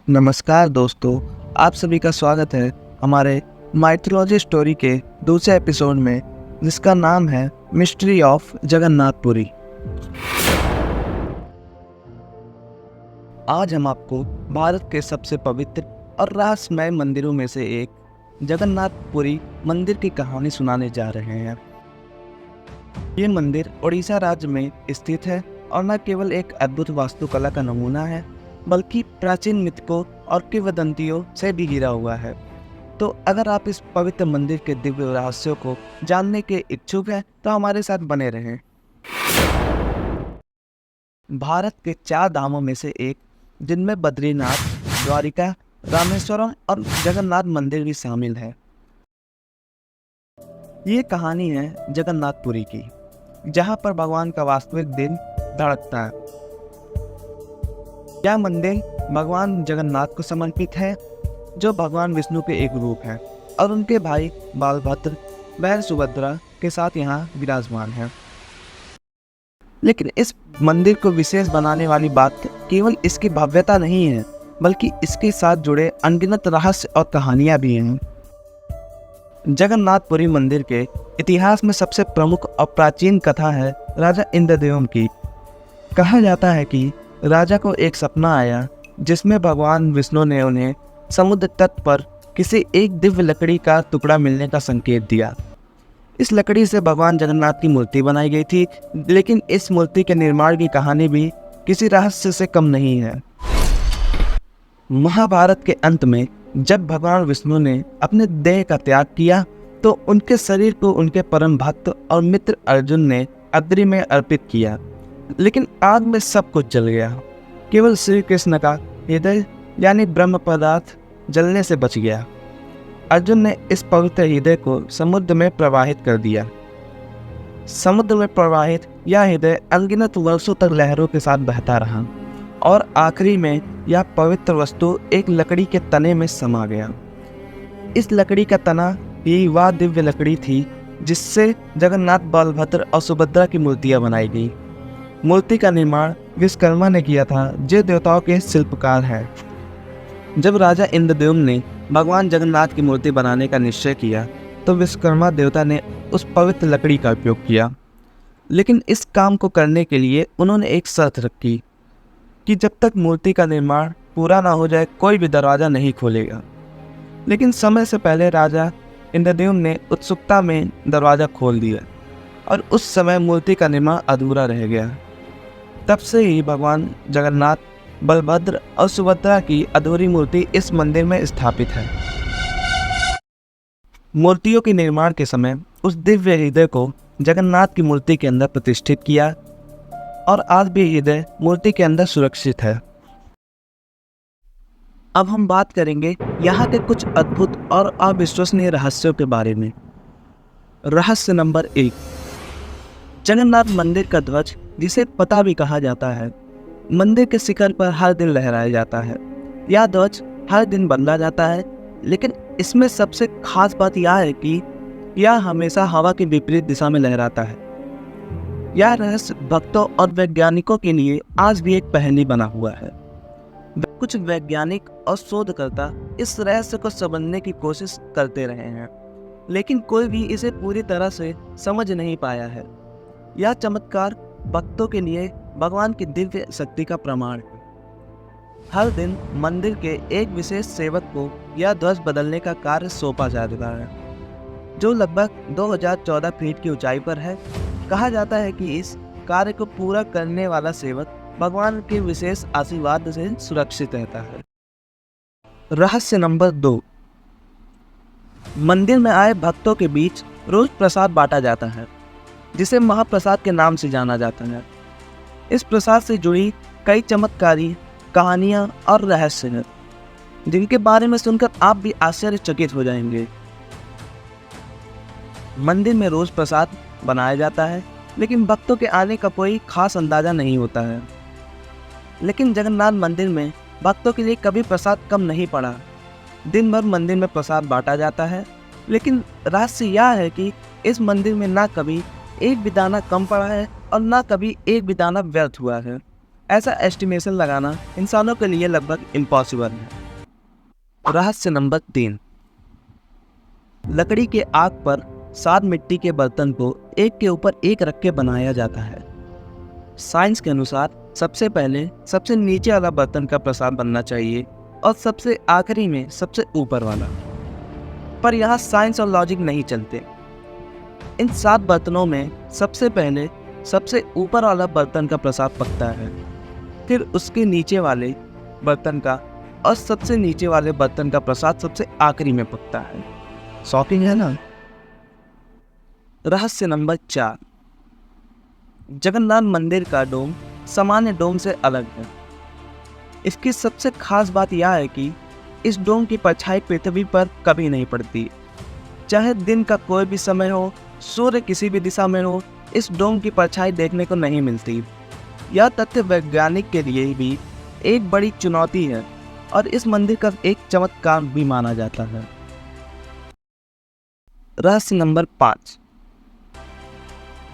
नमस्कार दोस्तों, आप सभी का स्वागत है हमारे माइथोलॉजी स्टोरी के दूसरे एपिसोड में, जिसका नाम है मिस्ट्री ऑफ जगन्नाथपुरी। आज हम आपको भारत के सबसे पवित्र और रहस्यमय मंदिरों में से एक जगन्नाथपुरी मंदिर की कहानी सुनाने जा रहे हैं। ये मंदिर उड़ीसा राज्य में स्थित है और न केवल एक अद्भुत वास्तुकला का नमूना है, बल्कि प्राचीन मिथकों और किंवदंतियों से भी घिरा हुआ है। तो अगर आप इस पवित्र मंदिर के दिव्य रहस्यों को जानने के इच्छुक हैं तो हमारे साथ बने रहें। भारत के 4 धामों में से एक, जिनमें बद्रीनाथ, द्वारिका, रामेश्वरम और जगन्नाथ मंदिर भी शामिल है। ये कहानी है जगन्नाथपुरी की, जहाँ पर भगवान का वास्तविक दिल धड़कता है। यह मंदिर भगवान जगन्नाथ को समर्पित है, जो भगवान विष्णु के एक रूप है और उनके भाई बलभद्र, बहन सुभद्रा के साथ यहाँ विराजमान है। लेकिन इस मंदिर को विशेष बनाने वाली बात केवल इसकी भव्यता नहीं है, बल्कि इसके साथ जुड़े अनगिनत रहस्य और कहानियाँ भी हैं। जगन्नाथपुरी मंदिर के इतिहास में सबसे प्रमुख और प्राचीन कथा है राजा इंद्रद्युम्न की। कहा जाता है कि राजा को एक सपना आया, जिसमें भगवान विष्णु ने उन्हें समुद्र तट पर किसी एक दिव्य लकड़ी का टुकड़ा मिलने का संकेत दिया। इस लकड़ी से भगवान जगन्नाथ की मूर्ति बनाई गई थी, लेकिन इस मूर्ति के निर्माण की कहानी भी किसी रहस्य से कम नहीं है। महाभारत के अंत में जब भगवान विष्णु ने अपने देह का त्याग किया, तो उनके शरीर को उनके परम भक्त और मित्र अर्जुन ने अग्नि में अर्पित किया, लेकिन आग में सब कुछ जल गया। केवल श्री कृष्ण का हृदय यानी ब्रह्म पदार्थ जलने से बच गया। अर्जुन ने इस पवित्र हृदय को समुद्र में प्रवाहित कर दिया। समुद्र में प्रवाहित यह हृदय अनगिनत वर्षों तक लहरों के साथ बहता रहा और आखिरी में यह पवित्र वस्तु एक लकड़ी के तने में समा गया। इस लकड़ी का तना ही वह दिव्य लकड़ी थी जिससे जगन्नाथ, बलभद्र और सुभद्रा की मूर्तियां बनाई गई। मूर्ति का निर्माण विश्वकर्मा ने किया था, जो देवताओं के शिल्पकार हैं। जब राजा इंद्रद्युम्न ने भगवान जगन्नाथ की मूर्ति बनाने का निश्चय किया, तो विश्वकर्मा देवता ने उस पवित्र लकड़ी का उपयोग किया। लेकिन इस काम को करने के लिए उन्होंने एक शर्त रखी कि जब तक मूर्ति का निर्माण पूरा ना हो जाए, कोई भी दरवाज़ा नहीं खोलेगा। लेकिन समय से पहले राजा इंद्रद्युम्न ने उत्सुकता में दरवाज़ा खोल दिया और उस समय मूर्ति का निर्माण अधूरा रह गया। तब से ही भगवान जगन्नाथ, बलभद्र और सुभद्रा की अधूरी मूर्ति इस मंदिर में स्थापित है। मूर्तियों के निर्माण के समय उस दिव्य हृदय को जगन्नाथ की मूर्ति के अंदर प्रतिष्ठित किया और आज भी हृदय मूर्ति के अंदर सुरक्षित है। अब हम बात करेंगे यहाँ के कुछ अद्भुत और अविश्वसनीय रहस्यों के बारे में। रहस्य नंबर 1, जगन्नाथ मंदिर का ध्वज, जिसे पता भी कहा जाता है, मंदिर के शिखर पर हर दिन लहराया जाता है। यह ध्वज हर दिन बदला जाता है, लेकिन इसमें सबसे खास बात यह है कि यह हमेशा हवा के विपरीत दिशा में लहराता है। यह रहस्य भक्तों और वैज्ञानिकों के लिए आज भी एक पहेली बना हुआ है। कुछ वैज्ञानिक और शोधकर्ता इस रहस्य को समझने की कोशिश करते रहे हैं, लेकिन कोई भी इसे पूरी तरह से समझ नहीं पाया है। यह चमत्कार भक्तों के लिए भगवान की दिव्य शक्ति का प्रमाण है। हर दिन मंदिर के एक विशेष सेवक को यह ध्वज बदलने का कार्य सौंपा जाता है, जो लगभग 2014 फीट की ऊंचाई पर है। कहा जाता है कि इस कार्य को पूरा करने वाला सेवक भगवान के विशेष आशीर्वाद से सुरक्षित रहता है। रहस्य नंबर 2, मंदिर में आए भक्तों के बीच रोज प्रसाद बांटा जाता है, जिसे महाप्रसाद के नाम से जाना जाता है। इस प्रसाद से जुड़ी कई चमत्कारी कहानियाँ और रहस्य हैं, जिनके बारे में सुनकर आप भी आश्चर्यचकित हो जाएंगे। मंदिर में रोज प्रसाद बनाया जाता है, लेकिन भक्तों के आने का कोई खास अंदाजा नहीं होता है। लेकिन जगन्नाथ मंदिर में भक्तों के लिए कभी प्रसाद कम नहीं पड़ा। दिन भर मंदिर में प्रसाद बांटा जाता है, लेकिन रहस्य यह है कि इस मंदिर में ना कभी एक भी दाना कम पड़ा है और ना कभी एक भी दाना व्यर्थ हुआ है। ऐसा एस्टिमेशन लगाना इंसानों के लिए लगभग इम्पॉसिबल है। रहस्य नंबर 3, लकड़ी के आग पर 7 मिट्टी के बर्तन को एक के ऊपर एक रख के बनाया जाता है। साइंस के अनुसार सबसे पहले सबसे नीचे वाला बर्तन का प्रसाद बनना चाहिए और सबसे आखिरी में सबसे ऊपर वाला। पर यहाँ साइंस और लॉजिक नहीं चलते। इन 7 बर्तनों में सबसे पहले सबसे ऊपर वाला बर्तन का प्रसाद पकता है, फिर उसके नीचे वाले बर्तन का और सबसे नीचे वाले बर्तन का प्रसाद सबसे आखिरी में पकता है। शॉकिंग है ना। रहस्य नंबर 4, जगन्नाथ मंदिर का डोम सामान्य डोम से अलग है। इसकी सबसे खास बात यह है कि इस डोम की परछाई पृथ्वी पर कभी नहीं पड़ती। चाहे दिन का कोई भी समय हो, सूर्य किसी भी दिशा में हो, इस डोम की परछाई देखने को नहीं मिलती। यह तथ्य वैज्ञानिक के लिए भी एक बड़ी चुनौती है और इस मंदिर का एक चमत्कार भी माना जाता है। रहस्य नंबर 5,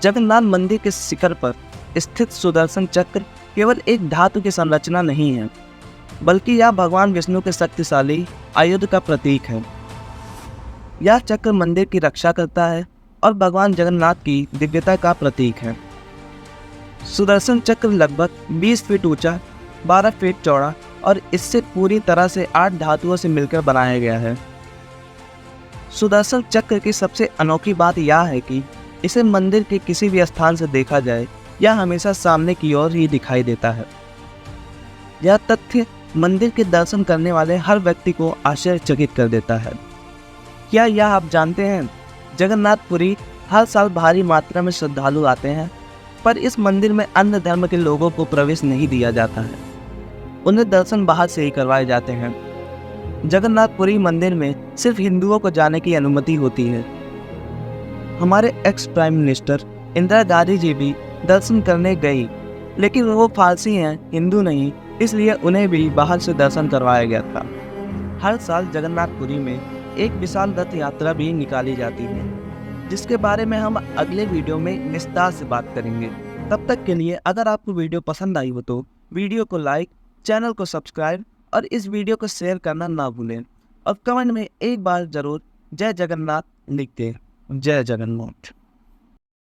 जगन्नाथ मंदिर के शिखर पर स्थित सुदर्शन चक्र केवल एक धातु की संरचना नहीं है, बल्कि यह भगवान विष्णु के शक्तिशाली आयुध का प्रतीक है। यह चक्र मंदिर की रक्षा करता है और भगवान जगन्नाथ की दिव्यता का प्रतीक है। सुदर्शन चक्र लगभग 20 फीट ऊंचा, 12 फीट चौड़ा और इससे पूरी तरह से 8 धातुओं से मिलकर बनाया गया है। सुदर्शन चक्र की सबसे अनोखी बात यह है कि इसे मंदिर के किसी भी स्थान से देखा जाए, यह हमेशा सामने की ओर ही दिखाई देता है। यह तथ्य मंदिर के दर्शन करने वाले हर व्यक्ति को आश्चर्यचकित कर देता है। क्या यह आप जानते हैं, जगन्नाथपुरी हर साल भारी मात्रा में श्रद्धालु आते हैं, पर इस मंदिर में अन्य धर्म के लोगों को प्रवेश नहीं दिया जाता है। उन्हें दर्शन बाहर से ही करवाए जाते हैं। जगन्नाथपुरी मंदिर में सिर्फ हिंदुओं को जाने की अनुमति होती है। हमारे ex prime minister Indira Gandhi ji भी दर्शन करने गई, लेकिन वो फारसी हैं, हिंदू नहीं, इसलिए उन्हें भी बाहर से दर्शन करवाया गया था। हर साल जगन्नाथपुरी में एक विशाल रथ यात्रा भी निकाली जाती है, जिसके बारे में हम अगले वीडियो में विस्तार से बात करेंगे। तब तक के लिए अगर आपको वीडियो पसंद आई हो तो वीडियो को लाइक, चैनल को सब्सक्राइब और इस वीडियो को शेयर करना ना भूलें और कमेंट में एक बार जरूर जय जगन्नाथ लिख दें। जय जगन्नाथ।